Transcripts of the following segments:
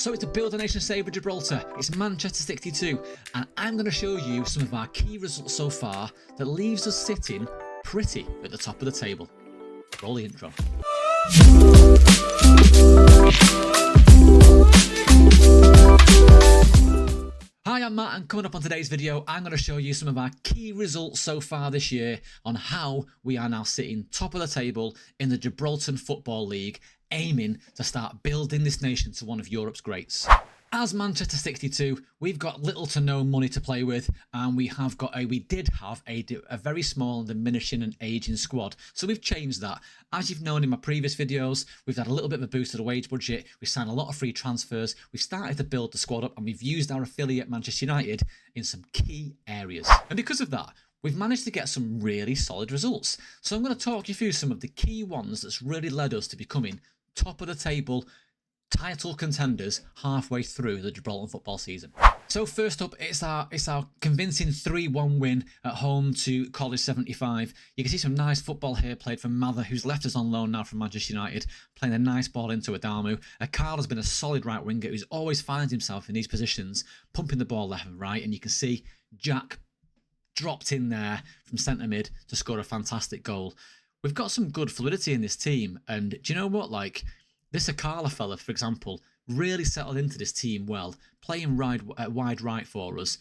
So it's a Builder Nation Saver Gibraltar, it's Manchester 62, and I'm going to show you some of our key results so far that leaves us sitting pretty at the top of the table. Roll the intro. Hi, I'm Matt, and coming up on today's video, I'm going to show you some of our key results so far this year on how we are now sitting top of the table in the Gibraltar Football League, aiming to start building this nation to one of Europe's greats. As Manchester 62, we've got little to no money to play with, and we did have a very small and diminishing and aging squad. So we've changed that. As you've known in my previous videos, we've had a little bit of a boost to the wage budget. We've signed a lot of free transfers. We've started to build the squad up, and we've used our affiliate Manchester United in some key areas. And because of that, we've managed to get some really solid results. So I'm going to talk you through some of the key ones that's really led us to becoming top of the table title contenders halfway through the Gibraltar football season. So first up, it's our convincing 3-1 win at home to College 75. You can see some nice football here played from Mather, who's left us on loan now from Manchester United, playing a nice ball into Adamu. Akala has been a solid right winger who's always finds himself in these positions, pumping the ball left and right, and you can see Jack dropped in there from centre mid to score a fantastic goal. We've got some good fluidity in this team, and do you know what? Like, this Akala fella, for example, really settled into this team well, playing wide right for us,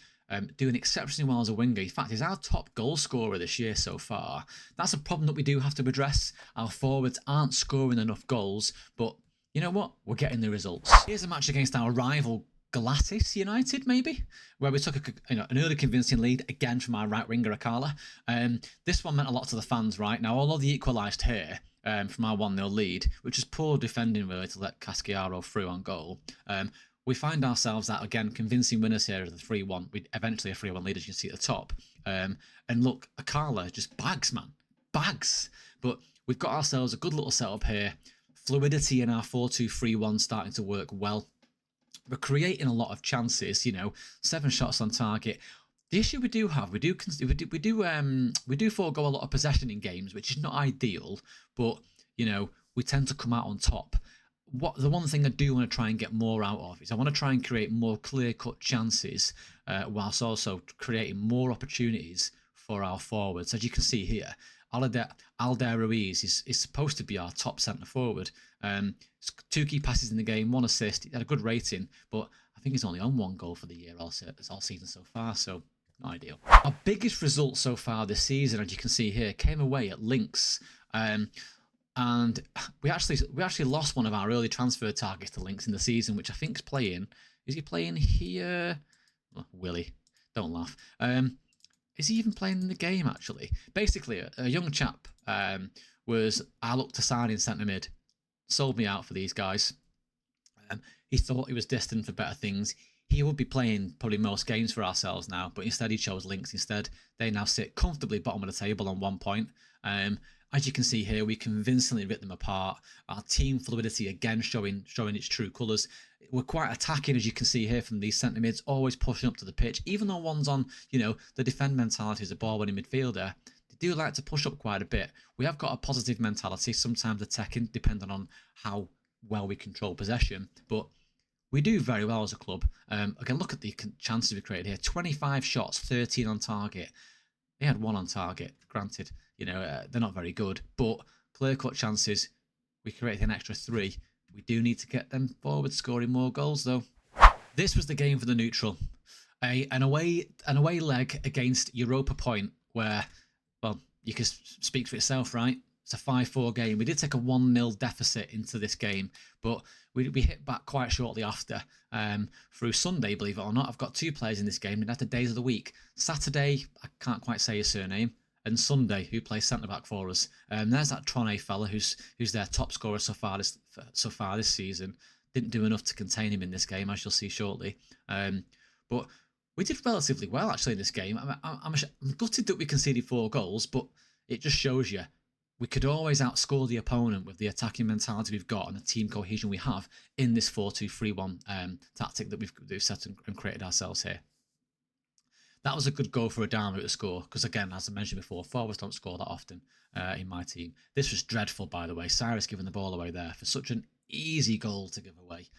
doing exceptionally well as a winger. In fact, he's our top goal scorer this year so far. That's a problem that we do have to address. Our forwards aren't scoring enough goals, but you know what? We're getting the results. Here's a match against our rival Glatis United, maybe, where we took an early convincing lead again from our right winger Akala. This one meant a lot to the fans, right? Now, although they equalised here from our 1-0 lead, which is poor defending really to let Casciaro through on goal, we find ourselves at, again, convincing winners here of the 3-1. We eventually a 3-1 lead, as you can see at the top. And look, Akala just bags, man. Bags. But we've got ourselves a good little setup here. Fluidity in our 4-2-3-1 starting to work well. We're creating a lot of chances, 7 shots on target. The issue we do have, we do forego a lot of possession in games, which is not ideal, but we tend to come out on top. The one thing I do want to try and get more out of is I want to try and create more clear-cut chances, whilst also creating more opportunities for our forwards. As you can see here, Alder Ruiz is supposed to be our top centre forward. 2 key passes in the game, 1 assist. He had a good rating, but I think he's only on 1 goal for the year all season so far, so not ideal. Our biggest result so far this season, as you can see here, came away at Lynx. And we actually lost one of our early transfer targets to Lynx in the season, which I think is playing. Is he playing here? Oh, Willie, don't laugh. Is he even playing in the game, actually? Basically, a young chap I looked to sign in centre mid. Sold me out for these guys. He thought he was destined for better things. He would be playing probably most games for ourselves now, but instead he chose Lynx instead. They now sit comfortably bottom of the table on 1 point. As you can see here, we convincingly ripped them apart. Our team fluidity again showing its true colours. We're quite attacking, as you can see here from these centre mids, always pushing up to the pitch. Even though one's on, the defend mentality as a ball-winning midfielder, they do like to push up quite a bit. We have got a positive mentality, sometimes attacking, depending on how well we control possession. But we do very well as a club. Again, look at the chances we created here. 25 shots, 13 on target. They had 1 on target. Granted, they're not very good, but clear-cut chances. We created an extra 3. We do need to get them forward, scoring more goals, though. This was the game for the neutral. An away leg against Europa Point, where, well, you can speak for itself, right? It's a 5-4 game. We did take a 1-0 deficit into this game, but we hit back quite shortly after. Through Sunday, believe it or not, I've got 2 players in this game, and that's the days of the week. Saturday, I can't quite say his surname, and Sunday, who plays centre-back for us. There's that Tronay fella who's their top scorer so far this season. Didn't do enough to contain him in this game, as you'll see shortly. But we did relatively well, actually, in this game. I'm gutted that we conceded 4 goals, but it just shows you we could always outscore the opponent with the attacking mentality we've got and the team cohesion we have in this 4-2-3-1 tactic that we've set and created ourselves here. That was a good goal for Adamu to score, because again, as I mentioned before, forwards don't score that often in my team. This was dreadful, by the way. Cyrus giving the ball away there for such an easy goal to give away.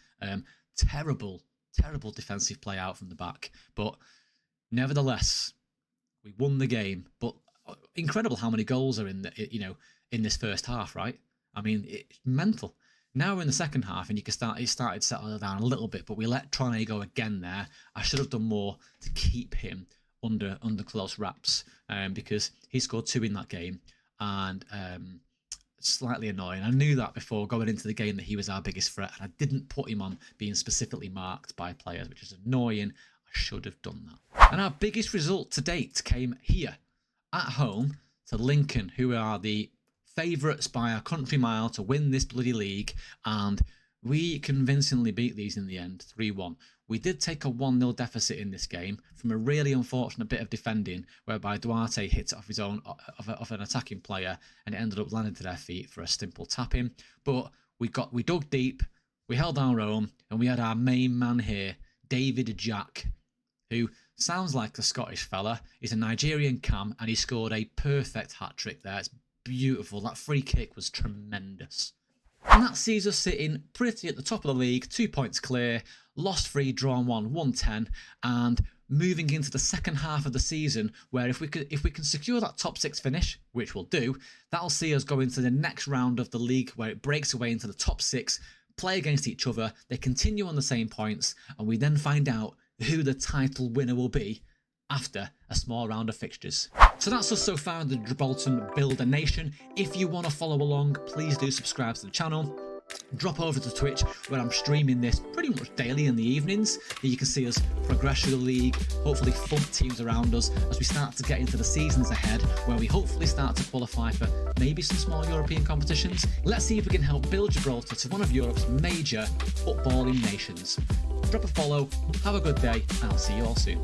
terrible defensive play out from the back. But nevertheless, we won the game. But incredible how many goals are in in this first half, right? I mean, it's mental. Now we're in the second half, and it started settling down a little bit, but we let Trone go again there. I should have done more to keep him under close wraps, because he scored 2 in that game, and slightly annoying. I knew that before going into the game that he was our biggest threat, and I didn't put him on being specifically marked by players, which is annoying. I should have done that. And our biggest result to date came here at home to Lincoln, who are the favourites by a country mile to win this bloody league, and we convincingly beat these in the end, 3-1. We did take a 1-0 deficit in this game from a really unfortunate bit of defending, whereby Duarte hit it off his own, of an attacking player, and it ended up landing to their feet for a simple tap-in. But we dug deep, we held our own, and we had our main man here, David Jack, who sounds like a Scottish fella. He's a Nigerian cam, and he scored a perfect hat-trick there. It's beautiful. That free kick was tremendous. And that sees us sitting pretty at the top of the league, 2 points clear, lost 3, drawn 1, won 10, and moving into the second half of the season, where if we can secure that top 6 finish, which we'll do, that'll see us go into the next round of the league, where it breaks away into the top 6, play against each other, they continue on the same points, and we then find out who the title winner will be after a small round of fixtures. So that's us so far in the Gibraltar Builder Nation. If you want to follow along, please do subscribe to the channel. Drop over to Twitch, where I'm streaming this pretty much daily in the evenings. You can see us progress through the league, hopefully thump teams around us as we start to get into the seasons ahead, where we hopefully start to qualify for maybe some small European competitions. Let's see if we can help build Gibraltar to one of Europe's major footballing nations. Drop a follow, have a good day, and I'll see you all soon.